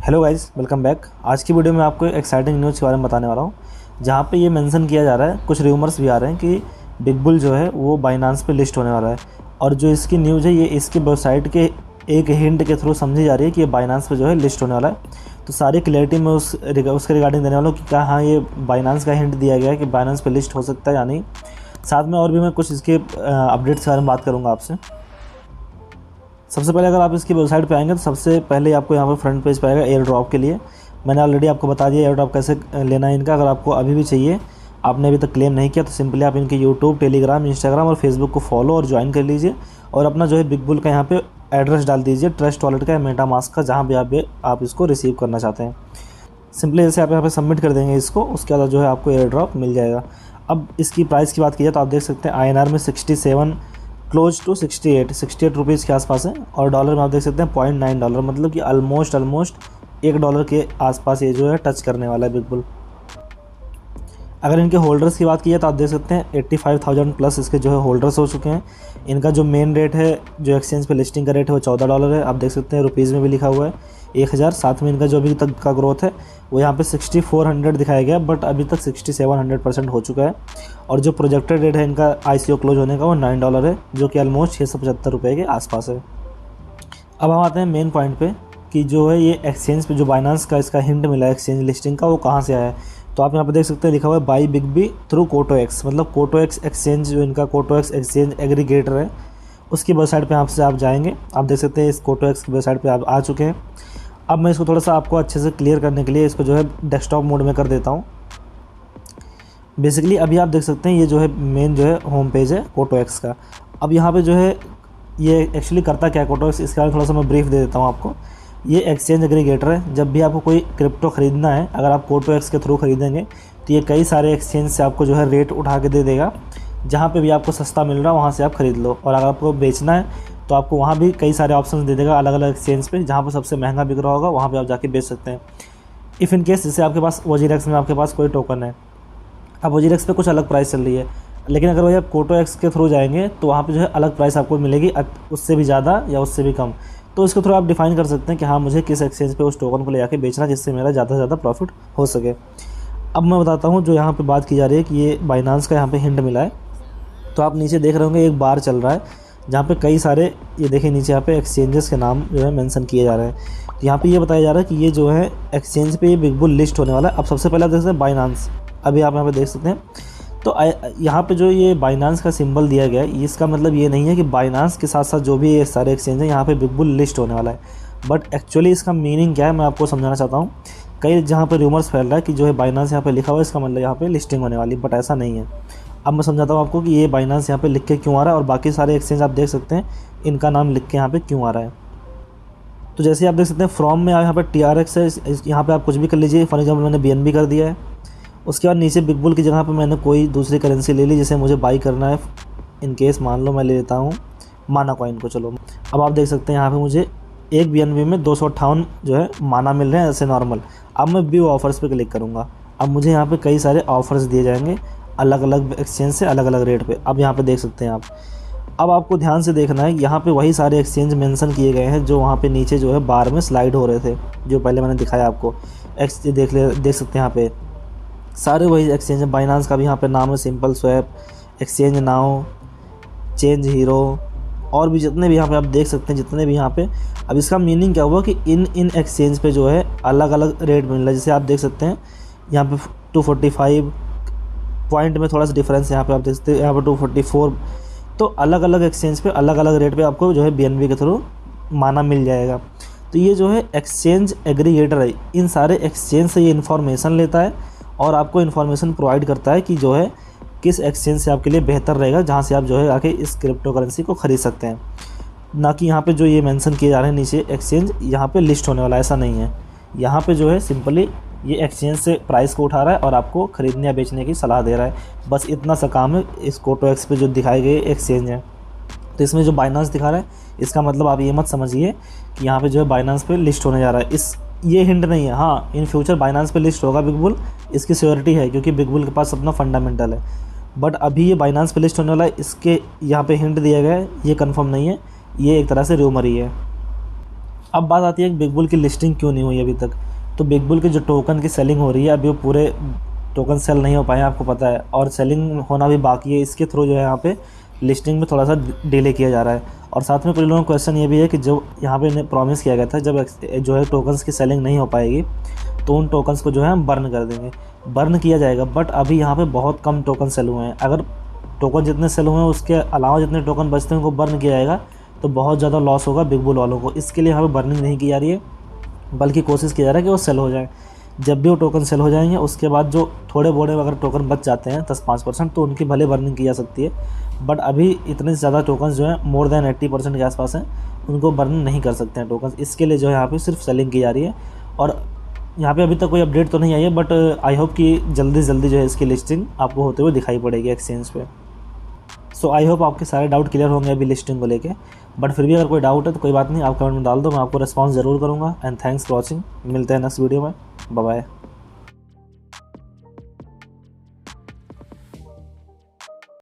Hello guys, welcome back. आज की video में आपको एक एक्साइटिंग न्यूज़ के बारे में बताने वाला हूँ, जहाँ पे ये मेंशन किया जा रहा है, कुछ रूमर्स भी आ रहे हैं कि बिग बुल जो है वो बाइनांस पे लिस्ट होने वाला है। और जो इसकी न्यूज़ है ये इसकी वेबसाइट के एक हिंट के थ्रू समझी जा रही है कि ये बाइनांस पे जो है लिस्ट होने वाला है। तो सारी क्लैरिटी मैं उसके रिगार्डिंग देने वाला हूँ कि क्या हाँ ये बाइनांस का हिंट दिया गया है कि बाइनांस पे लिस्ट हो सकता है या नहीं। साथ में और भी मैं कुछ इसके अपडेट्स के बारे में बात करूँगा आपसे। सबसे पहले अगर आप इसकी वेबसाइट पे आएंगे तो सबसे पहले आपको यहाँ पे फ्रंट पेज पे आएगा एयर ड्रॉप के लिए। मैंने ऑलरेडी आपको बता दिया एयर ड्रॉप कैसे लेना है इनका। अगर आपको अभी भी चाहिए, आपने अभी तक क्लेम नहीं किया, तो सिंपली आप इनके यूट्यूब, टेलीग्राम, इंस्टाग्राम और फेसबुक को फॉलो और ज्वाइन कर लीजिए और अपना जो है बिग बुल का यहाँ पे एड्रेस डाल दीजिए, ट्रस्ट वॉलेट का या मेटामास्क का, जहाँ भी आप इसको रिसीव करना चाहते हैं। सिंपली जैसे आप यहाँ पे सबमिट कर देंगे इसको, उसके बाद जो है आपको एयर ड्रॉप मिल जाएगा। अब इसकी प्राइस की बात की जाए तो आप देख सकते हैं INR में 67 क्लोज टू 68 रुपीज़ के आसपास है, और डॉलर में आप देख सकते हैं $0.9, मतलब कि ऑलमोस्ट $1 के आसपास ये जो है टच करने वाला है बिग बुल। अगर इनके होल्डर्स की बात की जाए तो आप देख सकते हैं 85,000 प्लस इसके जो है होल्डर्स हो चुके हैं। इनका जो मेन रेट है, जो एक्सचेंज पे लिस्टिंग का रेट है, वो $14 है। आप देख सकते हैं रुपीज़ में भी लिखा हुआ है 1000। साथ में इनका जो अभी तक का ग्रोथ है वो यहाँ पे 6400 दिखाया गया, बट अभी तक 6700% हो चुका है। और जो प्रोजेक्टेड रेट है इनका ICO क्लोज होने का वो $9 है, जो कि ऑलमोस्ट 675 रुपये के आसपास है। अब हम आते हैं मेन पॉइंट पे कि जो है ये एक्सचेंज पे जो बाइनांस का इसका हिंट मिला है एक्सचेंज लिस्टिंग का, वो कहाँ से आया है। तो आप यहाँ पे देख सकते हैं लिखा हुआ है बाई बिग बी थ्रू कोटोएक्स, मतलब कोटोएक्स एक्सचेंज, जो इनका कोटोएक्स एक्सचेंज एग्रीगेटर है, उसकी वेबसाइट पे आपसे आप जाएंगे। आप देख सकते हैं इस कोटोएक्स की वेबसाइट पे आप आ चुके हैं। अब मैं इसको थोड़ा सा आपको अच्छे से क्लियर करने के लिए इसको जो है डेस्कटॉप मोड में कर देता हूँ। बेसिकली अभी आप देख सकते हैं ये जो है मेन जो है होम पेज है कोटोएक्स का। अब यहाँ पे जो है ये एक्चुअली करता क्या है कोटोएक्स, इसके बारे में थोड़ा सा मैं ब्रीफ दे देता हूँ आपको। ये एक्सचेंज एग्रीगेटर है। जब भी आपको कोई क्रिप्टो ख़रीदना है, अगर आप कोटोएक्स के थ्रू ख़रीदेंगे तो ये कई सारे एक्सचेंज से आपको जो है रेट उठा के दे देगा। जहाँ पे भी आपको सस्ता मिल रहा है वहाँ से आप ख़रीद लो, और अगर आपको बेचना है तो आपको वहाँ भी कई सारे ऑप्शन दे देगा अलग अलग एक्सचेंज पे। जहाँ पर सबसे महंगा बिक रहा होगा वहाँ पे आप जाके बेच सकते हैं। इफ़ इन केस जैसे आपके पास वजीरेक्स में आपके पास कोई टोकन है, अब वजीरेक्स पे कुछ अलग प्राइस चल रही है, लेकिन अगर वही आप कोटोएक्स के थ्रू जाएंगे तो वहाँ पे जो है अलग प्राइस आपको मिलेगी, उससे भी ज़्यादा या उससे भी कम। तो इसके थ्रू आप डिफाइन कर सकते हैं कि हाँ मुझे किस एक्सचेंज पे उस टोकन को ले जाके बेचना, जिससे मेरा ज़्यादा से ज़्यादा प्रॉफिट हो सके। अब मैं बताता हूँ जो यहाँ पे बात की जा रही है कि ये बाइनांस का यहाँ पे हिंट मिला है। तो आप नीचे देख रहे होंगे एक बार चल रहा है जहाँ पे कई सारे, ये देखिए नीचे यहाँ पे एक्सचेंजेस के नाम जो है मेंशन किए जा रहे हैं। तो यहाँ पे ये बताया जा रहा है कि ये जो है एक्सचेंज पे ये बिग बुल लिस्ट होने वाला है। अब सबसे पहले आप देख सकते हैं बाइनांस, अभी आप यहाँ पे देख सकते हैं। तो यहाँ पे जो ये बाइनांस का सिंबल दिया गया है, इसका मतलब ये नहीं है कि बाइनांस के साथ साथ जो भी ये सारे एक्सचेंज हैं यहाँ पे बिग बुल लिस्ट होने वाला है। बट एक्चुअली इसका मीनिंग क्या है मैं आपको समझाना चाहता हूँ। कई जहाँ पे रूमर्स फैल रहा है कि जो है बाइनांस यहाँ पे लिखा हुआ है, इसका मतलब यहाँ पे लिस्टिंग होने वाली, बट ऐसा नहीं है। अब मैं समझाता हूँ आपको कि ये बाइनांस यहाँ पे लिख के क्यों आ रहा है, और बाकी सारे एक्सचेंज आप देख सकते हैं इनका नाम लिख के यहाँ पे क्यों आ रहा है। तो जैसे आप देख सकते हैं फ्रॉम में यहाँ पे TRX है, यहाँ पे आप कुछ भी कर लीजिए। फॉर एग्जाम्पल मैंने BNB कर दिया है। उसके बाद नीचे बिग बुल की जगह पे मैंने कोई दूसरी करेंसी ले ली, जैसे मुझे बाई करना है। इन केस मान लो मैं ले लेता हूँ माना कॉइन को। चलो अब आप देख सकते हैं यहाँ पे मुझे एक BNB में 258 जो है माना मिल रहे हैं ऐसे नॉर्मल। अब मैं व्यू ऑफर्स पे क्लिक करूँगा। अब मुझे यहाँ पे कई सारे ऑफर्स दिए जाएंगे अलग अलग एक्सचेंज से अलग अलग रेट पे। अब यहाँ पे देख सकते हैं आप। अब आपको ध्यान से देखना है, यहाँ पे वही सारे एक्सचेंज मेंशन किए गए हैं जो वहाँ पे नीचे जो है बार में स्लाइड हो रहे थे, जो पहले मैंने दिखाया आपको। देख सकते हैं यहाँ पे सारे वही एक्सचेंज है। बाइनांस का भी यहाँ पे नाम है simple swap, exchange now, change hero, और भी जितने भी यहाँ पे आप देख सकते हैं जितने भी यहाँ पे। अब इसका मीनिंग क्या हुआ कि इन एक्सचेंज पे जो है अलग अलग रेट मिल रहा है। जैसे आप देख सकते हैं यहाँ पे 245 पॉइंट में थोड़ा सा डिफरेंस यहाँ पे आप देख सकते हैं, यहाँ पे 244। तो अलग अलग एक्सचेंज पे अलग अलग रेट पे आपको जो है BNB के थ्रू माना मिल जाएगा। तो ये जो है एक्सचेंज एग्रीगेटर है, इन सारे एक्सचेंज से ये इन्फॉर्मेशन लेता है और आपको इन्फॉर्मेशन प्रोवाइड करता है कि जो है किस एक्सचेंज से आपके लिए बेहतर रहेगा, जहाँ से आप जो है आके इस क्रिप्टो करेंसी को ख़रीद सकते हैं। ना कि यहाँ पे जो ये मेंशन किए जा रहे हैं नीचे एक्सचेंज यहाँ पे लिस्ट होने वाला, ऐसा नहीं है। यहाँ पे जो है सिंपली ये एक्सचेंज से प्राइस को उठा रहा है और आपको ख़रीदने या बेचने की सलाह दे रहा है। बस इतना सा काम है इस कोटोएक्स पे जो दिखाए गए एक्सचेंज है। तो इसमें जो बाइनांस दिखा रहा है इसका मतलब आप ये मत समझिए कि यहाँ पे जो है बाइनांस पे लिस्ट होने जा रहा है। ये हिंट नहीं है। हाँ, इन फ्यूचर बाइनांस पे लिस्ट होगा बिग बुल, इसकी सिक्योरिटी है क्योंकि बिग बुल के पास अपना फंडामेंटल है। बट अभी ये बाइनांस पे लिस्ट होने वाला है, इसके यहाँ पे हिंट दिया गया है, ये कंफर्म नहीं है, ये एक तरह से रूमर ही है। अब बात आती है कि बिग बुल की लिस्टिंग क्यों नहीं हुई अभी तक। तो बिग बुल के जो टोकन की सेलिंग हो रही है अभी वो पूरे टोकन सेल नहीं हो पाए हैं, आपको पता है, और सेलिंग होना भी बाकी है। इसके थ्रू जो है यहाँ पे लिस्टिंग में थोड़ा सा डिले किया जा रहा है। और साथ में कुछ लोगों का क्वेश्चन ये भी है कि जो यहाँ पे इन्हें प्रॉमिस किया गया था जब जो है टोकन्स की सेलिंग नहीं हो पाएगी तो उन टोकन्स को जो है हम बर्न कर देंगे। बर्न किया जाएगा, बट अभी यहाँ पे बहुत कम टोकन सेल हुए हैं। अगर टोकन जितने सेल हुए हैं उसके अलावा जितने टोकन बचते हैं उनको बर्न किया जाएगा तो बहुत ज़्यादा लॉस होगा बिग बुल वालों को। इसके लिए यहाँ पे बर्निंग नहीं की जा रही है, बल्कि कोशिश किया जा रहा है कि वो सेल हो जाए। जब भी वो टोकन सेल हो जाएंगे उसके बाद जो थोड़े बोड़े अगर टोकन बच जाते हैं 10-5% तो उनकी भले बर्निंग की जा सकती है। बट अभी इतने ज़्यादा टोकन्स जो हैं मोर देन 80% के आसपास हैं, उनको बर्न नहीं कर सकते हैं टोकन्स। इसके लिए जो है यहाँ पे सिर्फ सेलिंग की जा रही है। और यहाँ पे अभी तक कोई अपडेट तो नहीं आई है, बट आई होप कि जल्दी से जल्दी जो है इसकी लिस्टिंग आपको होते हुए दिखाई पड़ेगी एक्सचेंज पे। सो आई होप आपके सारे डाउट क्लियर होंगे अभी लिस्टिंग को लेके। बट फिर भी अगर कोई डाउट है तो कोई बात नहीं, आप कमेंट में डाल दो, मैं आपको रिस्पॉन्स ज़रूर करूँगा। एंड थैंक्स फॉर वॉचिंग, मिलते हैं नेक्स्ट वीडियो में, बाय बाय।